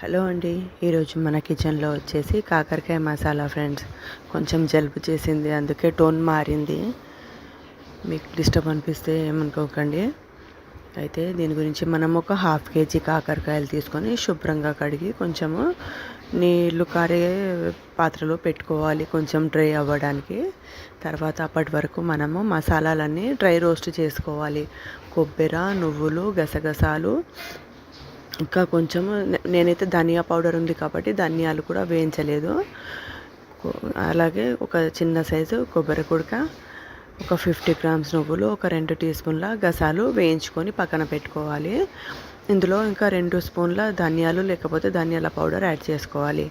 Hello అండి. ఈరోజు మన కిచెన్లో వచ్చేసి కాకరకాయ మసాలా ఫ్రెండ్స్. కొంచెం జలుబు చేసింది, అందుకే టోన్ మారింది. మీకు డిస్టర్బ్ అనిపిస్తే ఏమనుకోకండి. అయితే దీని గురించి మనం ఒక 1/2 kg కాకరకాయలు తీసుకొని శుభ్రంగా కడిగి కొంచెము నీళ్లు కారే పాత్రలో పెట్టుకోవాలి, కొంచెం డ్రై అవ్వడానికి. తర్వాత అప్పటి వరకు మనము మసాలాలన్నీ డ్రై రోస్ట్ చేసుకోవాలి. కొబ్బరి, నువ్వులు, గసగసాలు, ఇంకా కొంచెం నేనైతే ధనియా పౌడర్ ఉంది కాబట్టి ధనియాలు కూడా వేయించలేదు. అలాగే ఒక చిన్న సైజు కొబ్బరి కుడక, ఒక 50 గ్రామ్స్ నువ్వులు, ఒక 2 టీ స్పూన్ల గసాలు వేయించుకొని పక్కన పెట్టుకోవాలి. ఇందులో ఇంకా 2 స్పూన్ల ధనియాలు లేకపోతే ధనియాల పౌడర్ యాడ్ చేసుకోవాలి.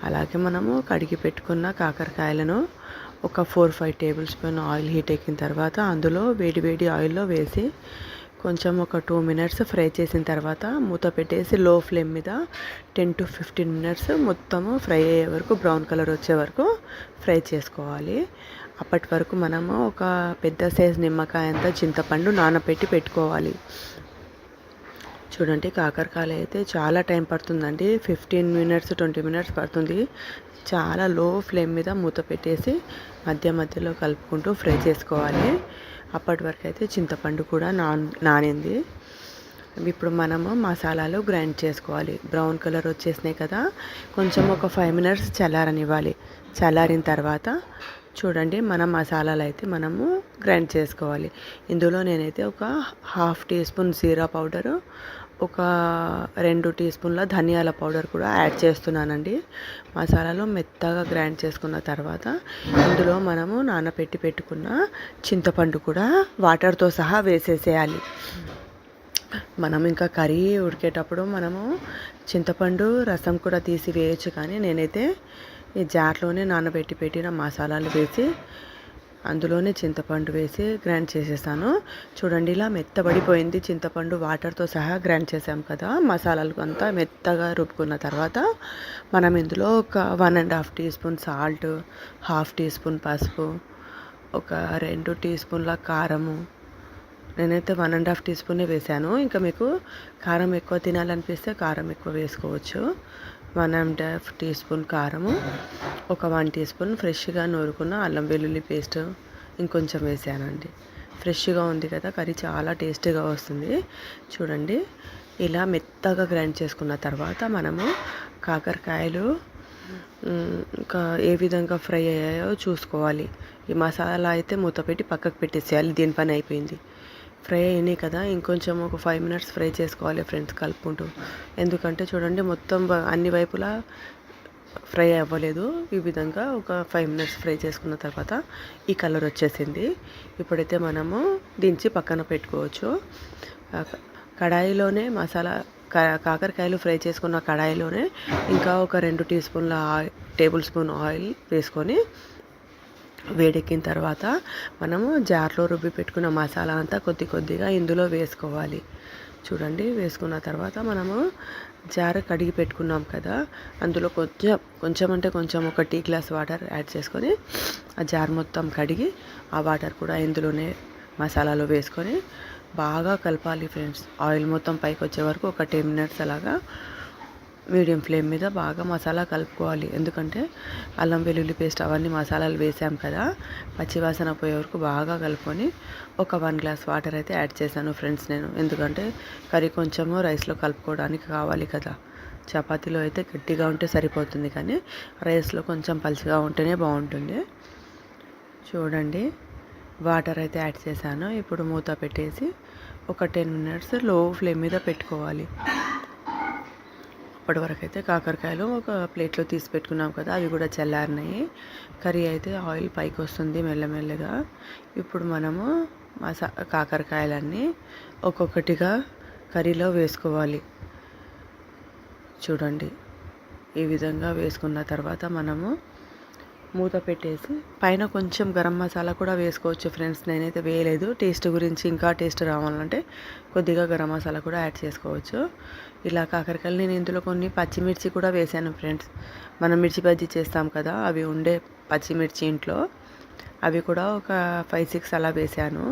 అలాగే మనము కడిగి పెట్టుకున్న కాకరకాయలను ఒక 4-5 టేబుల్ స్పూన్ ఆయిల్ హీట్ ఎక్కిన తర్వాత అందులో వేడి ఆయిల్లో వేసి కొంచెం ఒక 2 మినిట్స్ ఫ్రై చేసిన తర్వాత మూత పెట్టేసి లో ఫ్లేమ్ మీద 10 to 15 మినిట్స్ మొత్తము ఫ్రై అయ్యే వరకు, బ్రౌన్ కలర్ వచ్చే వరకు ఫ్రై చేసుకోవాలి. అప్పటి వరకు మనము ఒక పెద్ద సైజ్ నిమ్మకాయ అంతా చింతపండు నానబెట్టి పెట్టుకోవాలి. చూడండి, కాకరకాయలు అయితే చాలా టైం పడుతుందండి. 15 మినిట్స్ 20 మినిట్స్ పడుతుంది. చాలా లో ఫ్లేమ్ మీద మూత పెట్టేసి మధ్యలో కలుపుకుంటూ ఫ్రై చేసుకోవాలి. అప్పటి వరకు అయితే చింతపండు కూడా నానింది. ఇప్పుడు మనము మసాలాలు గ్రైండ్ చేసుకోవాలి. బ్రౌన్ కలర్ వచ్చేసినాయి కదా, కొంచెం ఒక 5 మినిట్స్ చల్లారనివ్వాలి. చల్లారిన తర్వాత చూడండి, మన మసాలాలు అయితే మనము గ్రైండ్ చేసుకోవాలి. ఇందులో నేనైతే ఒక 1/2 టీ స్పూన్ జీరా పౌడరు, ఒక 2 టీ స్పూన్ల ధనియాల పౌడర్ కూడా యాడ్ చేస్తున్నానండి. మసాలాలు మెత్తగా గ్రైండ్ చేసుకున్న తర్వాత ఇందులో మనము నానబెట్టి పెట్టుకున్న చింతపండు కూడా వాటర్తో సహా వేసేసేయాలి. మనం ఇంకా కర్రీ ఉడికేటప్పుడు మనము చింతపండు రసం కూడా తీసి వేయచ్చు, కానీ నేనైతే ఈ జార్లోనే నానబెట్టి పెట్టిన మసాలాలు వేసి అందులోనే చింతపండు వేసి గ్రైండ్ చేసేసాను. చూడండి, ఇలా మెత్తబడిపోయింది. చింతపండు వాటర్తో సహా గ్రైండ్ చేసాం కదా. మసాలాలు అంతా మెత్తగా రుబ్బుకున్న తర్వాత మనం ఇందులో ఒక 1.5 teaspoon salt, 1/2 teaspoon పసుపు, ఒక 2 టీ స్పూన్ల కారము, నేనైతే 1.5 టీ స్పూనే వేసాను. ఇంకా మీకు కారం ఎక్కువ తినాలనిపిస్తే కారం ఎక్కువ వేసుకోవచ్చు. 1.5 టీ స్పూన్ కారము, ఒక 1 టీ స్పూన్ ఫ్రెష్గా నూరుకున్న అల్లం వెల్లుల్లి పేస్ట్ ఇంకొంచెం వేసానండి. ఫ్రెష్గా ఉంది కదా, కర్రీ చాలా టేస్టీగా వస్తుంది. చూడండి, ఇలా మెత్తగా గ్రైండ్ చేసుకున్న తర్వాత మనము కాకరకాయలు ఇంకా ఏ విధంగా ఫ్రై అయ్యాయో చూసుకోవాలి. ఈ మసాలా అయితే మూత పెట్టి పక్కకు పెట్టేసేయాలి. దీని పని అయిపోయింది. ఫ్రై అయినాయి కదా, ఇంకొంచెం ఒక 5 మినిట్స్ ఫ్రై చేసుకోవాలి ఫ్రెండ్స్, కలుపుకుంటూ. ఎందుకంటే చూడండి, మొత్తం అన్ని వైపులా ఫ్రై అవ్వలేదు. ఈ విధంగా ఒక 5 మినిట్స్ ఫ్రై చేసుకున్న తర్వాత ఈ కలర్ వచ్చేసింది. ఇప్పుడైతే మనము దించి పక్కన పెట్టుకోవచ్చు. కడాయిలోనే కాకరకాయలు ఫ్రై చేసుకున్న కడాయిలోనే ఇంకా ఒక 2 టేబుల్ స్పూన్ ఆయిల్ వేసుకొని వేడెక్కిన తర్వాత మనము జార్లో రుబ్బి పెట్టుకున్న మసాలా అంతా కొద్దిగా ఇందులో వేసుకోవాలి. చూడండి, వేసుకున్న తర్వాత మనము జార్ కడిగి పెట్టుకున్నాం కదా, అందులో కొంచెం ఒక టీ గ్లాస్ వాటర్ యాడ్ చేసుకొని ఆ జార్ మొత్తం కడిగి ఆ వాటర్ కూడా ఇందులోనే మసాలాలో వేసుకొని బాగా కలపాలి ఫ్రెండ్స్. ఆయిల్ మొత్తం పైకి వచ్చే వరకు ఒక 10 మినిట్స్ అలాగా మీడియం ఫ్లేమ్ మీద బాగా మసాలా కలుపుకోవాలి. ఎందుకంటే అల్లం వెల్లుల్లి పేస్ట్ అవన్నీ మసాలాలు వేసాం కదా, పచ్చివాసన పోయే వరకు బాగా కలుపుకొని ఒక 1 గ్లాస్ వాటర్ అయితే యాడ్ చేశాను ఫ్రెండ్స్ నేను. ఎందుకంటే కర్రీ కొంచెము రైస్లో కలుపుకోవడానికి కావాలి కదా. చపాతీలో అయితే గట్టిగా ఉంటే సరిపోతుంది, కానీ రైస్లో కొంచెం పలుచగా ఉంటేనే బాగుంటుంది. చూడండి, వాటర్ అయితే యాడ్ చేశాను. ఇప్పుడు మూత పెట్టేసి ఒక 10 మినిట్స్ లో ఫ్లేమ్ మీద పెట్టుకోవాలి. అప్పటి వరకు అయితే కాకరకాయలు ఒక ప్లేట్లో తీసి పెట్టుకున్నాం కదా, అవి కూడా చల్లారినాయి. కర్రీ అయితే ఆయిల్ పైకి వస్తుంది మెల్లమెల్లగా. ఇప్పుడు మనము కాకరకాయలన్నీ ఒక్కొక్కటిగా కర్రీలో వేసుకోవాలి. చూడండి, ఈ విధంగా వేసుకున్న తర్వాత మనము మూత పెట్టేసి పైన కొంచెం గరం మసాలా కూడా వేసుకోవచ్చు ఫ్రెండ్స్. నేనైతే వేయలేదు. టేస్ట్ గురించి ఇంకా టేస్ట్ రావాలంటే కొద్దిగా గరం మసాలా కూడా యాడ్ చేసుకోవచ్చు. ఇలా కాకరకాయలు నేను ఇందులో కొన్ని పచ్చిమిర్చి కూడా వేసాను ఫ్రెండ్స్. మనం మిర్చి బజ్జీ చేస్తాం కదా, అవి ఉండే పచ్చిమిర్చి ఇంట్లో, అవి కూడా ఒక 5-6 అలా వేసాను.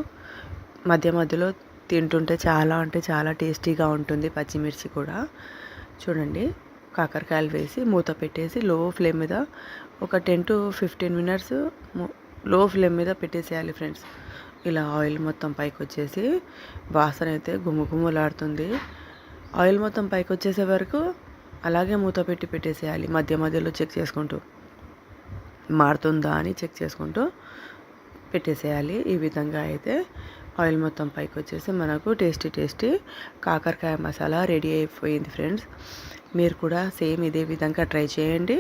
మధ్యలో తింటుంటే చాలా అంటే చాలా టేస్టీగా ఉంటుంది పచ్చిమిర్చి కూడా. చూడండి, కాకరకాయలు వేసి మూత పెట్టేసి లో ఫ్లేమ్ మీద ఒక 10 to 15 మినిట్స్ లో ఫ్లేమ్ మీద పెట్టేసేయాలి ఫ్రెండ్స్. ఇలా ఆయిల్ మొత్తం పైకి వచ్చేసి వాసన అయితే గుమగుమలాడుతుంది. ఆయిల్ మొత్తం పైకి వచ్చేసే వరకు అలాగే మూత పెట్టి పెట్టేసేయాలి. మధ్య మధ్యలో చెక్ చేసుకుంటూ మారుతుందా అని చెక్ చేసుకుంటూ పెట్టేసేయాలి. ఈ విధంగా అయితే ఆయిల్ మొత్తం పైకి వచ్చేసి మనకు టేస్టీ కాకరకాయ మసాలా రెడీ అయిపోయింది ఫ్రెండ్స్. మీరు కూడా సేమ్ ఇదే విధంగా ట్రై చేయండి.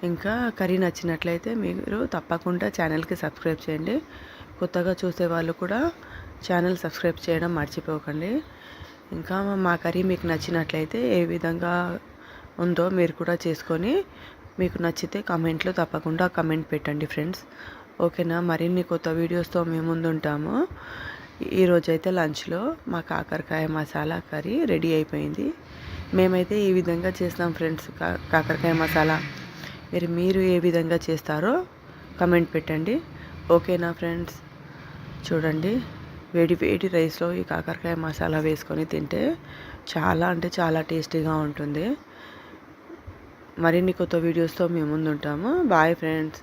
ఇంకా కర్రీ నచ్చినట్లయితే మీరు తప్పకుండా ఛానల్కి సబ్స్క్రైబ్ చేయండి. కొత్తగా చూసే వాళ్ళు కూడా ఛానల్ సబ్స్క్రైబ్ చేయడం మర్చిపోకండి. ఇంకా మా కర్రీ మీకు నచ్చినట్లయితే ఏ విధంగా ఉందో మీరు కూడా చేసుకొని మీకు నచ్చితే కామెంట్లో తప్పకుండా కామెంట్ పెట్టండి ఫ్రెండ్స్. ఓకేనా? మరిన్ని కొత్త వీడియోస్తో మేము ముందుంటాము. ఈరోజైతే లంచ్లో మా కాకరకాయ మసాలా కర్రీ రెడీ అయిపోయింది. మేమైతే ఈ విధంగా చేస్తాం ఫ్రెండ్స్ కాకరకాయ మసాలా. మీరు ఏ విధంగా చేస్తారో కామెంట్ పెట్టండి. ఓకేనా ఫ్రెండ్స్? చూడండి, వేడి వేడి రైస్లో ఈ కాకరకాయ మసాలా వేసుకొని తింటే చాలా అంటే చాలా టేస్టీగా ఉంటుంది. మరిన్ని కొత్త వీడియోస్తో మేము ముందుంటాము. Bye friends.